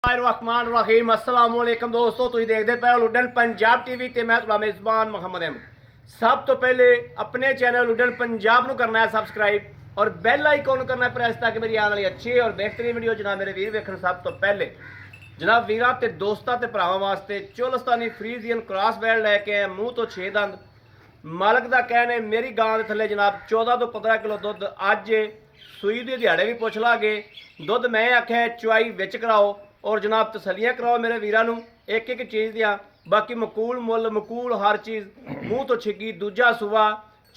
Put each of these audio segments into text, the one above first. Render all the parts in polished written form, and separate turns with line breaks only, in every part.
बिस्मिल्लाहिर्रहमानिर्रहीम अस्सलाम वालेकुम दोस्तों, तुम देखते पे लुडन पंजाब टीवी ते मैं तुम्हारा मेज़बान मोहम्मद अहमद। सब तो पहले अपने चैनल लुडन पंजाब को करना है सबसक्राइब और बेल आइकॉन करना है प्रेस ताकि मेरी आने वाली अच्छी और बेहतरीन वीडियो जनाब मेरे वीर वेखण। सब तो पहले जनाब वीरां ते दोस्तां ते भरावां वास्ते चोलस्तानी फ्रीजियन क्रॉस बैल लैके आए मूँह तो 6 दंद। मालक का कहना है मेरी गां दे थल्ले जनाब 14 तो 15 किलो दुध अज सूई के दिहाड़े भी पुछ लागे। दुध मैं आख्या चुआई विच कराओ और जनाब तसलियां कराओ मेरे वीरां नूं एक एक चीज़ दियां। बाकी मकूल मुल मकूल हर चीज़ मूँह तो छिगी। दूजा सूआ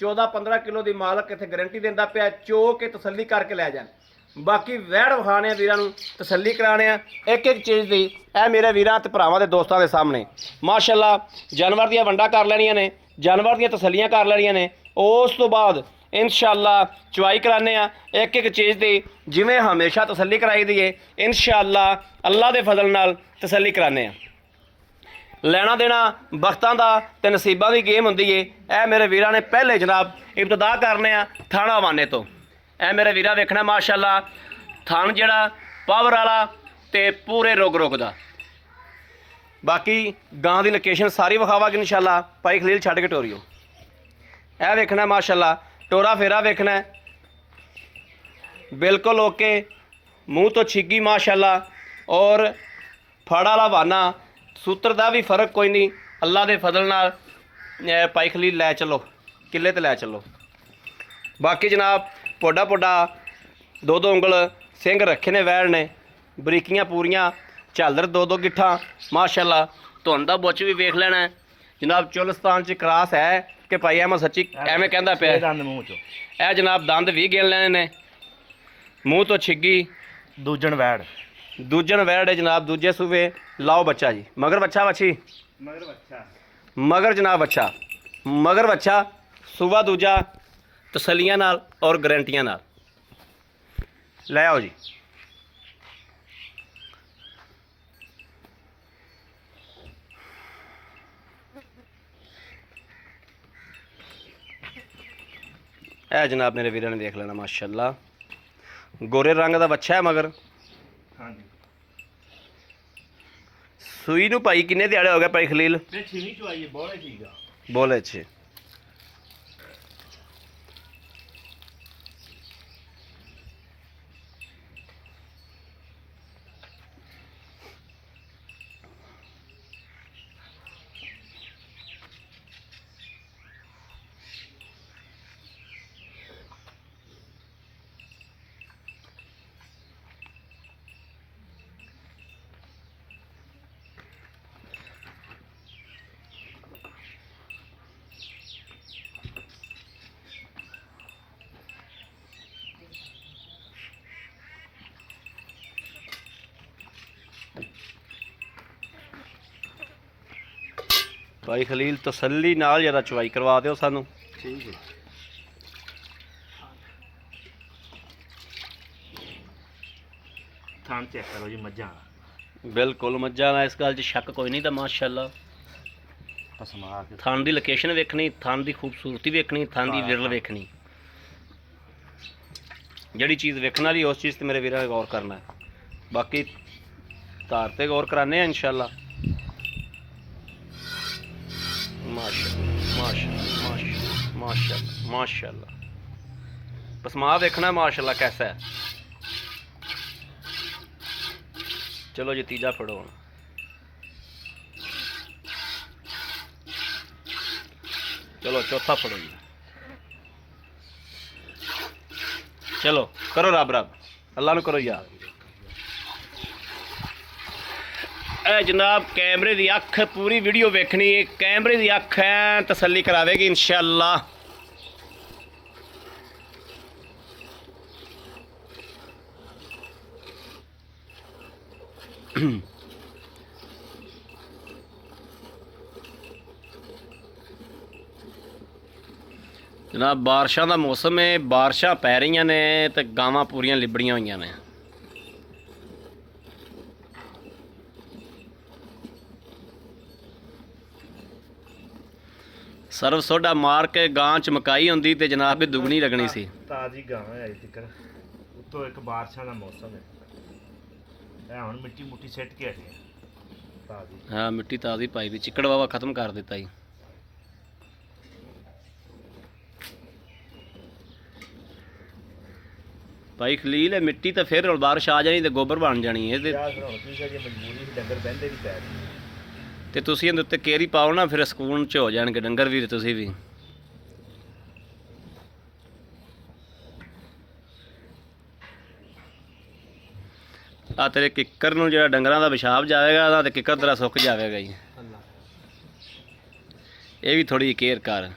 14-15 किलो की मालक इत्थे गारंटी देंदा पिया, चो के तसली करके लै जाए। बाकी वैड़ विखाने वीरां नूं तसली कराने एक एक चीज़ की। यह मेरे वीरां ते भरावां दे दोस्तां दे सामने माशाअल्लाह जानवर दियां वंडा कर लैणियां ने, जानवर दियां तसलियां कर लैणियां ने। उस तो बाद इंशाअल्लाह चुआई कराने एक एक चीज़ की जिमें हमेशा तसली कराई दी है। इंशाअल्लाह अल्लाह के फजल नाल तसली कराने। लैना देना वक्तां दा ते नसीबां दी गेम हुंदी है। ए मेरे वीरां ने पहले जनाब इब्तदा करने थाना वाने तो। ए मेरे वीरा वेखना माशाअल्लाह थान जिहड़ा पावर वाला ते पूरे रुग रुग दा। बाकी गां दी लोकेशन सारी विखावांगे इंशाअल्लाह। भाई खलील छड्ड के टोरियो ए वेखना माशाअल्लाह टोरा फेरा वेखना बिल्कुल ओके, मूँह तो छिगी माशाअल्लाह और फड़ वाला वाना सूत्र का भी फर्क कोई नहीं। अल्लाह के फजल नाल भाई खलील लै चलो किले ते लै चलो। बाकी जनाब पोडा पोडा दो दो उंगल सिंग रखे ने वैड़ ने, बरीकियां पूरियां झालर दो दो गिट्ठा माशाअल्लाह। धुन दा बुच भी वेख लेना जनाब चोलस्तान च क्रॉस है कि भाई अहमद सच्ची एवें कहंदा पिया। ए जनाब दंद भी गिन लेने ने, मूँह तो छिगी।
दूजन वैड़
है जनाब दूजे सूबे। लाओ बच्चा जी मगर बच्चा बच्ची मगर जनाब बच्चा मगर बच्चा सूबा दूजा तसलियां नाल और गारंटियां नाल लै आओ जी। ए जनाब मेरे वीर ने देख लेना माशाअल्लाह गोरे रंग का बच्चा है मगर।
हाँ जी
सूई नूं भाई किन्ने दिहाड़े हो गए भाई खलील? बोले अच्छे भाई खलील तसल्ली नाल ज़्यादा चुवाई करवा दो सानू।
ठीक है थान चेक करो जी मज्झां
बिल्कुल मज्झां दा इस गल च शक कोई नहीं। तो माशाअल्लाह थान दी लोकेशन वेखनी, थान दी खूबसूरती वेखनी, थान दी विरल वेखनी। जिहड़ी चीज़ वेखण वाली उस चीज़ ते मेरे वीरां ने गौर करना है। बाकी धार ते गौर कराने इंशाअल्लाह। माशाअल्लाह माशाअल्लाह माशाअल्लाह माशाअल्लाह पसमा देखना माशाअल्लाह कैसा है। चलो जी तीजा फड़ो। चलो चौथा फड़ो जी। चलो करो रब रब अल्लाह नूं करो यार। ए जनाब कैमरे की अख पूरी वीडियो वेखनी, कैमरे की अख है तसल्ली करावेगी इंशाअल्लाह। जनाब बारिशों का मौसम है, बारिशां पै रही ने तो गावां पूरियां लिबड़ियां हुई ने। सर्व सोडा मार के गां चमकाई होंदी ते जनाब भी दुगनी लगनी सी।
ताजी गां है अज तक, उतो एक बारिशां दा मौसम है। ਇਹ ਹੁਣ ਮਿੱਟੀ ਮੁੱਟੀ ਸੈੱਟ ਕੇ ਹਟਿਆ ਤਾਜ਼ੀ।
ਹਾਂ ਮਿੱਟੀ ਤਾਜ਼ੀ ਪਾਈ ਵੀ, ਚਿੱਕੜ ਵਾਵਾ ਖਤਮ ਕਰ ਦਿੱਤਾ ਜੀ। ਭਾਈ ਖਲੀਲ, ਮਿੱਟੀ ਤਾਂ ਫਿਰ ਬਾਰਿਸ਼ ਆ ਜਾਣੀ ਤੇ ਗੋਬਰ ਬਣ ਜਾਣੀ ਇਹਦੇ।
ਯਾਰ ਫਿਰ ਹੁਣ ਕੀ ਕਰੀਏ, ਮਜਬੂਰੀ ਸੀ, ਡੰਗਰ ਬਹਿੰਦੇ ਨਹੀਂ ਪੈ ਰਹੇ।
ਤੇ ਤੁਸੀਂ ਇਹਦੇ ਉੱਤੇ ਕੇਰੀ ਪਾਓ ਨਾ, ਫਿਰ ਸਕੂਨ ਚ ਹੋ ਜਾਣਗੇ ਡੰਗਰ ਵੀ ਤੇ ਤੁਸੀਂ ਵੀ। ਆ ਤੇਰੇ ਕਿੱਕਰ ਨੂੰ ਜਿਹੜਾ ਡੰਗਰਾਂ ਦਾ ਪਿਸ਼ਾਬ ਜਾਵੇਗਾ ਉਹਦਾ ਤੇ ਕਿੱਕਰ ਤੇਰਾ ਸੁੱਕ ਜਾਵੇਗਾ ਜੀ। ਇਹ ਵੀ ਥੋੜੀ ਕੇਅਰ ਕਰ।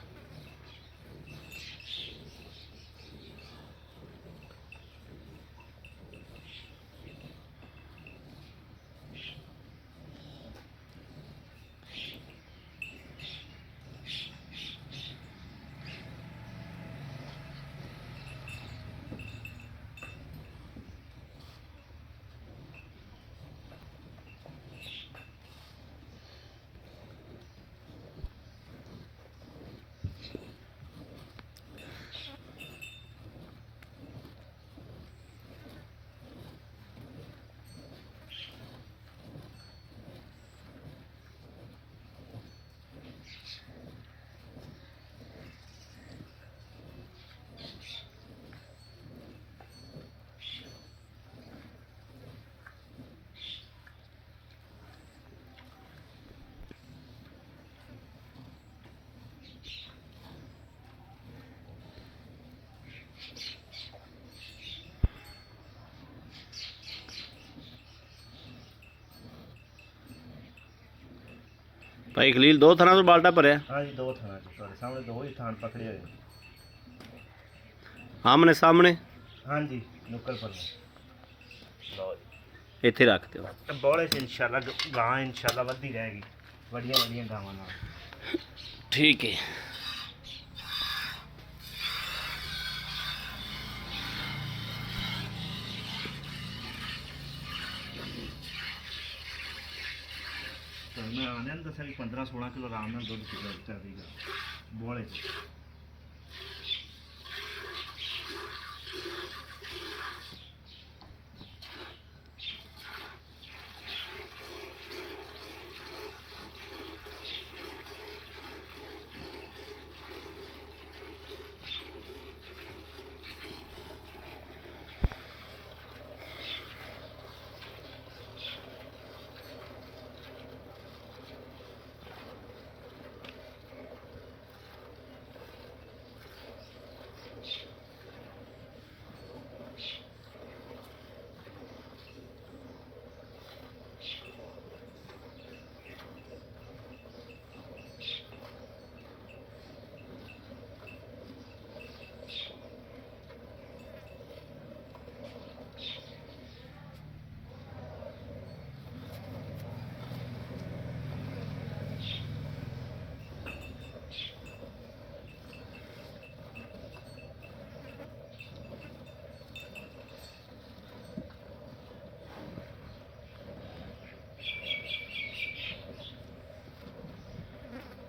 ਭਾਈ ਖਲੀਲ, ਦੋ ਥਾਂ ਤੋਂ ਬਾਲਟਾ ਭਰਿਆ?
ਹਾਂਜੀ, ਦੋ ਥਾਂ ਚ ਤੁਹਾਡੇ ਸਾਹਮਣੇ ਦੋ ਹੀ ਥਾਂ ਪਕੜੇ ਹੋਏ।
ਆਮਨੇ ਸਾਹਮਣੇ?
ਹਾਂਜੀ, ਨੁੱਕਰ ਪਰ। ਲਓ ਜੀ,
ਇੱਥੇ ਰੱਖ ਦਿਓ।
ਬੋਲੇ ਚ ਇਨਸ਼ਾਅੱਲਾ ਗਾਂ ਇਨਸ਼ਾਅੱਲਾ ਵੱਧਦੀ ਰਹੇਗੀ, ਵੱਡੀਆਂ ਵੱਡੀਆਂ ਗਾਵਾਂ ਨਾਲ।
ਠੀਕ ਹੈ।
ਮੈਂ ਆਨੇ ਨੂੰ ਦੱਸਿਆ ਕਿ 15-16 ਕਿਲੋ ਆਰਾਮ ਨਾਲ ਦੁੱਧ ਚੱਲੇਗਾ ਬੋਲੇ ਚ।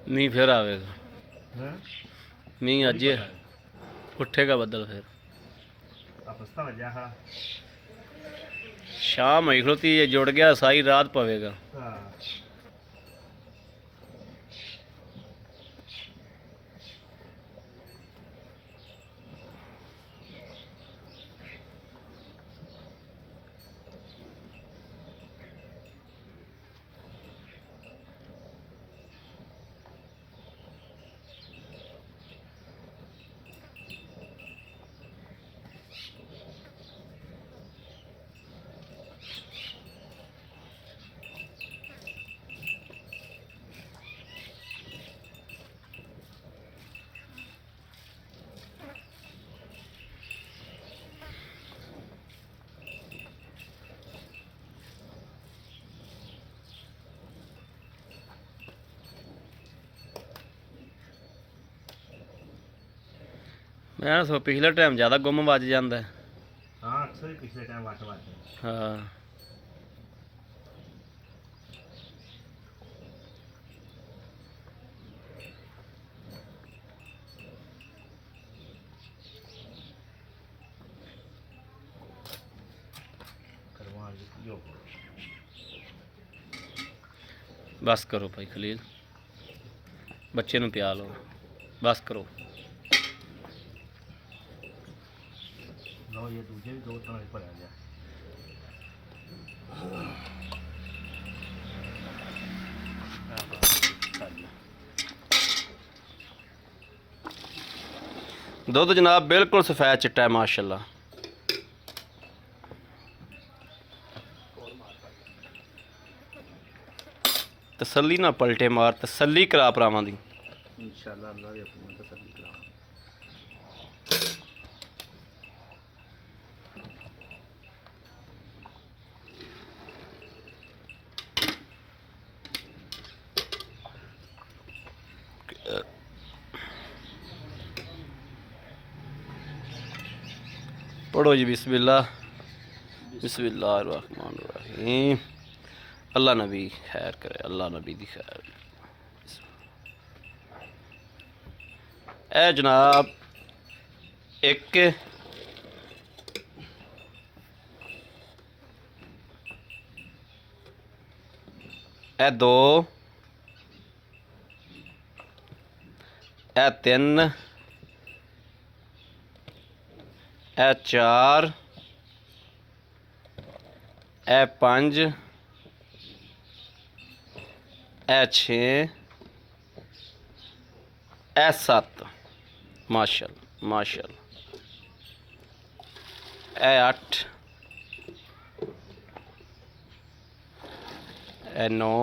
ਮੀਂਹ ਫਿਰ ਆਵੇਗਾ।
ਹਾਂ,
ਮੀਂਹ ਅੱਜ ਉੱਠੇਗਾ ਬੱਦਲ ਫਿਰ।
ਆਪਸਤਾ ਵਜਾ ਹਾ।
ਸ਼ਾਮ ਹੋਈ ਖਲੋਤੀ, ਜੇ ਜੁੜ ਗਿਆ ਸਾਰੀ ਰਾਤ ਪਵੇਗਾ।
ਹਾਂ,
ਮੈਂ ਸੋ ਪਿਛਲੇ ਟਾਈਮ ਜ਼ਿਆਦਾ ਗੁੰਮ ਵੱਜ ਜਾਂਦਾ ਹੈ।
ਹਾਂ, ਅਕਸਰ ਹੀ ਪਿਛਲੇ ਟਾਈਮ ਵੱਟ ਵੱਜਦੇ।
ਹਾਂ
ਕਰਵਾ ਲਈ
ਬਸ ਕਰੋ ਭਾਈ ਖਲੀਲ, ਬੱਚੇ ਨੂੰ ਪਿਆ ਲਓ, ਬਸ ਕਰੋ।
ਲਓ ਇਹ ਦੂਜੇ ਵੀ 2 ਤਰ੍ਹਾਂ ਦੇ ਭਰਿਆ ਗਿਆ।
ਦੁੱਧ ਜਨਾਬ ਬਿਲਕੁਲ ਸਫੈਦ ਚਿੱਟਾ ਹੈ ਮਾਸ਼ਾਅੱਲਾ। ਤਸੱਲੀ ਨਾ ਪਲਟੇ ਮਾਰ, ਤਸੱਲੀ ਕਰਾ ਭਰਾਵਾਂ ਦੀ।
ਇਨਸ਼ਾਅੱਲਾ ਅੱਲਾਹ ਦੇ ਹੁਕਮ ਨਾਲ ਤਸੱਲੀ ਕਰਾਵਾਂ।
पढ़ो जी बिस्मिल्लाह बिस्मिल्लाहिर्रहमानिर्रहीम। अल्लाह नबी खैर करे, अल्लाह नबी दी खैर। ए जनाब एक ए 2 ए 3 ਇਹ 4 ਇਹ 5 ਇਹ 6 ਇਹ 7 ਮਾਸ਼ਾਅੱਲਾ ਮਾਸ਼ਾਅੱਲਾ। ਇਹ 8 ਇਹ 9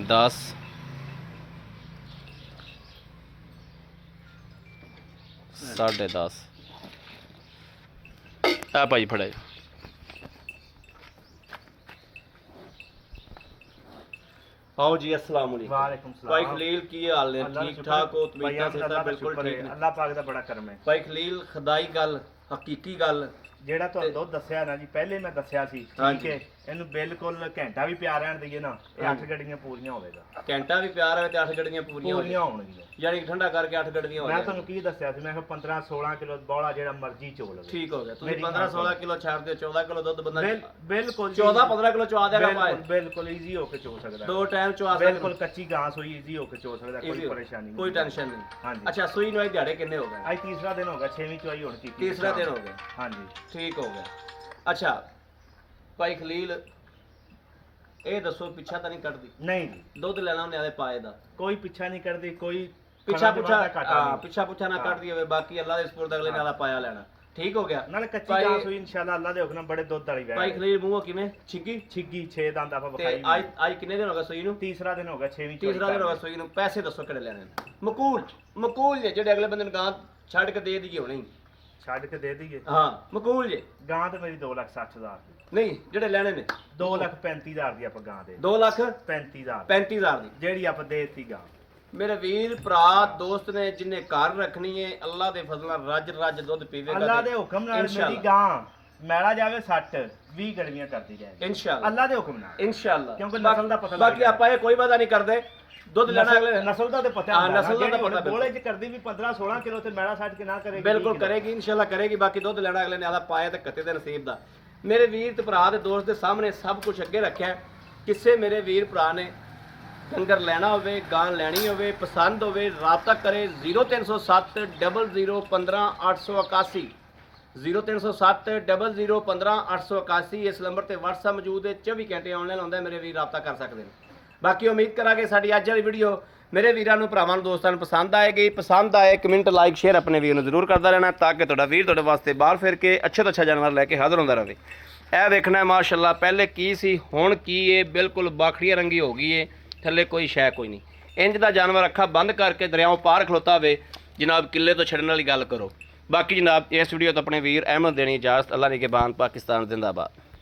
10 10:30। ਆ ਭਾਈ ਫੜਾਇਓ। आओ जी अस्सलाम वालेकुम।
वालेकुम सलाम।
भाई खलील की हाल ने?
अल्लाह
ठीक ठाक हो?
भाई
तबीयत से
अल्लाह दा
बिल्कुल
शुक्र है,
ठीक ने?
अल्लाह पाक दा बड़ा करम है।
भाई खलील खुदाई गल हकीकी गल
ਜਿਹੜਾ ਤੁਹਾਨੂੰ ਦੁੱਧ ਦੱਸਿਆ ਨਾ ਜੀ, ਪਹਿਲੇ ਮੈਂ ਦੱਸਿਆ ਸੀ ਠੀਕ
ਹਾਂਜੀ।
ਹੈ। ਇਹਨੂੰ ਬਿਲਕੁਲ ਘੰਟਾ ਵੀ ਪਿਆ ਰਹਿਣ ਦਈਏ ਨਾ, ਇਹ 8
ਹਾਂਜੀ।
ਗੱਡੀਆਂ ਪੂਰੀਆਂ ਹੋਵੇਗਾ।
ਘੰਟਾ ਵੀ ਪਿਆਰ ਹੈ ਤੇ 8 ਗੱਡੀਆਂ ਪੂਰੀਆਂ ਹੋ
ਪੂਰੀਆਂ ਹੋਣਗੀਆਂ।
ਯਾਨੀ ਕਿ ਠੰਡਾ ਕਰਕੇ 8 ਗੱਡੀਆਂ ਹੋ
ਮੈਂ
ਜਾਣ।
ਤੁਹਾਨੂੰ ਕੀ ਦੱਸਿਆ ਸੀ, ਮੈਂ ਕਿਹਾ 15 16 ਕਿਲੋ ਬੋਲਾ ਜਿਹੜਾ ਮਰਜ਼ੀ ਚੋ ਲਵੇ।
ਠੀਕ ਹੋ ਗਿਆ। ਤੁਸੀਂ
ਮੇਰੀ
15
ਗੱਲ
16 ਕਿਲੋ ਛੱਡ ਦਿਓ, 14 ਕਿਲੋ ਦੁੱਧ ਬੰਦਾ
ਬਿਲਕੁਲ
14 15 ਕਿਲੋ ਚਵਾ ਦੇਗਾ ਭਾਈ।
ਬਿਲਕੁਲ ਈਜ਼ੀ ਹੋ ਕੇ ਚੋ ਸਕਦਾ।
2 ਟਾਈਮ ਚਵਾ
ਬਿਲਕੁਲ ਕੱਚੀ ਘਾਸ ਹੋਈ ਈਜ਼ੀ ਹੋ ਕੇ ਚੋ ਸਕਦਾ, ਕੋਈ ਪਰੇਸ਼ਾਨੀ ਨਹੀਂ,
ਕੋਈ ਟੈਨਸ਼ਨ ਨਹੀਂ।
ਹਾਂਜੀ।
ਅੱਛਾ ਸੂਈ ਨੂੰ ਇਹ ਦਿਹਾੜੇ ਕਿੰਨੇ ਹੋ ਗਏ?
ਅੱਜ ਤੀਸਰਾ ਦਿਨ ਹੋ ਗਿਆ, 6ਵੀਂ ਚਵਾਈ ਹੁਣ ਕੀਤੀ।
ਤੀਸਰਾ ਦਿਨ ਹੋ ਗਿਆ।
ਹਾਂਜੀ
ਠੀਕ ਹੋ ਗਿਆ। ਅੱਛਾ ਭਾਈ ਖਲੀਲ ਇਹ ਦੱਸੋ ਪਿੱਛਾ ਤਾਂ ਨਹੀਂ ਕੱਢਦੀ?
ਨਹੀਂ ਜੀ,
ਦੁੱਧ ਲੈਣਾ ਉਹਨੇ ਆਦੇ ਪਾਏ ਦਾ,
ਕੋਈ ਪਿੱਛਾ ਨਹੀਂ ਕਰਦੀ, ਕੋਈ
ਪਿੱਛਾ
ਖਾਣਾ
ਪੁੱਛਾ
ਬਣਾਉਣ ਦਾ ਘਾਟਾ ਨਹੀਂ।
ਪਿੱਛਾ ਪੁੱਛਾ ਨਾ
ਹਾਂ।
ਕੱਢਦੀ ਹੋਵੇ, ਬਾਕੀ ਅੱਲਾ ਦੇ ਸਪੁਰਦ ਅਗਲੇ ਨਾਲ ਪਾਇਆ ਲੈਣਾ। ਠੀਕ ਹੋ ਗਿਆ।
ਨਾਲੇ ਕੱਚੀ
ਭਾਈ-
ਘਾਸ ਹੋਈ ਇਨਸ਼ਾਅੱਲਾ ਅੱਲਾ ਦੇ ਹੁਕਮ ਨਾਲ ਬੜੇ ਦੁੱਧ ਵਾਲੀ
ਭਾਈ
ਵੈਣ।
ਖਲੀਲ ਮੂੰਹੋਂ ਕਿਵੇਂ ਛਿੱਗੀ
ਛਿੱਗੀ 6 ਦੰਦ ਆਪਾਂ
ਤੇ
ਵਿਖਾਈ
ਅੱਜ ਅੱਜ ਕਿੰਨੇ ਦਿਨ ਹੋ ਗਏ ਸੂਈ ਨੂੰ?
ਤੀਸਰਾ ਦਿਨ ਹੋ ਗਿਆ, 6ਵੀਂ
ਤੀਸਰਾ ਦਿਨ ਹੋ ਗਿਆ ਸੂਈ ਨੂੰ। ਪੈਸੇ ਦੱਸੋ ਕਿਹੜੇ ਲੈਣੇ ਨੇ? ਮਕੂਲ ਜੇ ਜਿਹੜੇ ਅਗਲੇ ਬੰਦੇ ਨੂੰ ਗਾਂ ਛੱਡ ਕੇ ਦੇ ਦਈਏ ਹੁਣੇ।
ਛੱਡ ਕੇ ਦੇ ਦਈਏ।
ਹਾਂ ਮਕੂਲ ਜੇ
ਗਾਂ ਤੇ ਮੇਰੀ 2,60,000 ਦੀ,
ਨਹੀਂ ਜਿਹੜੇ ਲੈਣੇ ਨੇ
2,35,000 ਦੀ ਆਪਾਂ ਗਾਂ ਦੇ
2,35,000
35,000
ਦੀ।
ਜਿਹੜੀ ਆਪਾਂ ਦੇਤੀ ਗਾਂ।
ਮੇਰੇ ਵੀਰ ਭਰਾ ਦੋਸਤ ਨੇ ਜਿੰਨੇ ਘਰ ਰੱਖਣੀ ਹੈ ਅੱਲਾ ਦੇ ਫਜ਼ਲ ਨਾਲ ਰੱਜ ਰੱਜ ਦੁੱਧ ਪੀਵੇਗਾ
ਅੱਲਾ ਦੇ ਹੁਕਮ ਨਾਲ ਮੇਰੀ ਗਾਂ ਮੈਲਾ ਜਾਵੇ 60 20 ਗੜਵੀਆਂ ਕਰਦੀ ਜਾਏਗੀ
ਇਨਸ਼ਾਅੱਲਾ।
ਅੱਲਾ ਦੇ ਹੁਕਮ ਨਾਲ
ਇਨਸ਼ਾਅੱਲਾ।
ਕਿਉਂਕਿ ਨਸਲ ਦਾ ਪਤਾ ਲੱਗ
ਬਾਕੀ ਆਪਾਂ ਇਹ ਕੋਈ ਵਾਦਾ ਨਹੀਂ ਕਰਦੇ। ਦੁੱਧ ਲੈਣਾ ਅਗਲੇ
ਨਸਲ ਦਾ ਤੇ ਪਤਾ
ਹਾਂ,
ਹੁੰਦਾ
ਨਸਲ ਦਾ ਤਾਂ ਪਤਾ
ਬੋਲੇ ਚ ਕਰਦੀ ਵੀ 15 16 ਕਿਲੋ ਤੇ ਮੈਲਾ 60 ਕੇ ਨਾ ਕਰੇਗੀ।
ਬਿਲਕੁਲ ਕਰੇਗੀ ਇਨਸ਼ਾਅੱਲਾ ਕਰੇਗੀ। ਬਾਕੀ ਦੁੱਧ ਲੈਣਾ ਅਗਲੇ ਨੇ ਆਦਾ ਪਾਇਆ ਤੇ ਕੱਤੇ ਦੇ ਨਸੀਬ ਦਾ। ਮੇਰੇ ਵੀਰ ਤੇ ਭਰਾ ਦੇ ਦੋਸਤ ਦੇ ਸਾਹਮਣੇ ਸਭ ਕੁਝ ਅੱਗੇ ਰੱਖਿਆ। ਕਿਸੇ ਮੇਰੇ ਵੀਰ ਭਰਾ ਨੇ ਡੰਗਰ ਲੈਣਾ ਹੋਵੇ, ਗਾਂ ਲੈਣੀ ਹੋਵੇ, ਪਸੰਦ ਹੋਵੇ, ਰਾਬਤਾ ਕਰੇ 0307 00 15 881 0307 00 15 881। ਇਸ ਨੰਬਰ ਤੇ WhatsApp ਮੌਜੂਦ ਹੈ, 24 ਘੰਟੇ ਆਨਲਾਈਨ ਹੁੰਦਾ। ਮੇਰੇ ਵੀਰ ਰਾਬਤਾ ਕਰ ਸਕਦੇ ਨੇ। ਬਾਕੀ ਉਮੀਦ ਕਰਾਂਗੇ ਸਾਡੀ ਅੱਜ ਵਾਲੀ ਵੀਡੀਓ ਮੇਰੇ ਵੀਰਾਂ ਨੂੰ, ਭਰਾਵਾਂ ਨੂੰ, ਦੋਸਤਾਂ ਨੂੰ ਪਸੰਦ ਆਏਗੀ। ਪਸੰਦ ਆਏ ਕਮੈਂਟ ਲਾਈਕ ਸ਼ੇਅਰ ਆਪਣੇ ਵੀਰ ਨੂੰ ਜ਼ਰੂਰ ਕਰਦਾ ਰਹਿਣਾ, ਤਾਂ ਕਿ ਤੁਹਾਡਾ ਵੀਰ ਤੁਹਾਡੇ ਵਾਸਤੇ ਬਾਹਰ ਫਿਰ ਕੇ ਅੱਛੇ ਤੋਂ ਅੱਛਾ ਜਾਨਵਰ ਲੈ ਕੇ ਹਾਜ਼ਰ ਹੁੰਦਾ ਰਹੇ। ਇਹ ਵੇਖਣਾ ਮਾਸ਼ਾਅੱਲਾ ਪਹਿਲੇ ਕੀ ਸੀ ਹੁਣ ਕੀ ਹੈ, ਬਿਲਕੁਲ ਬਾਖੜੀਆ ਰੰਗੀ ਹੋ ਗਈ ਹੈ, ਥੱਲੇ ਕੋਈ ਸ਼ੈ ਕੋਈ ਨਹੀਂ। ਇੰਜ ਦਾ ਜਾਨਵਰ ਅੱਖਾਂ ਬੰਦ ਕਰਕੇ ਦਰਿਆਓਂ ਪਾਰ ਖਲੋਤਾ ਹੋਵੇ ਜਨਾਬ, ਕਿੱਲੇ ਤੋਂ ਛੱਡਣ ਵਾਲੀ ਗੱਲ ਕਰੋ। ਬਾਕੀ ਜਨਾਬ ਇਸ ਵੀਡੀਓ ਤੋਂ ਆਪਣੇ ਵੀਰ ਅਹਿਮਦ ਦੇਣੀ ਇਜਾਜ਼ਤ। ਅੱਲਾ ਨਿਗਹਿਬਾਨ, ਪਾਕਿਸਤਾਨ ਜ਼ਿੰਦਾਬਾਦ।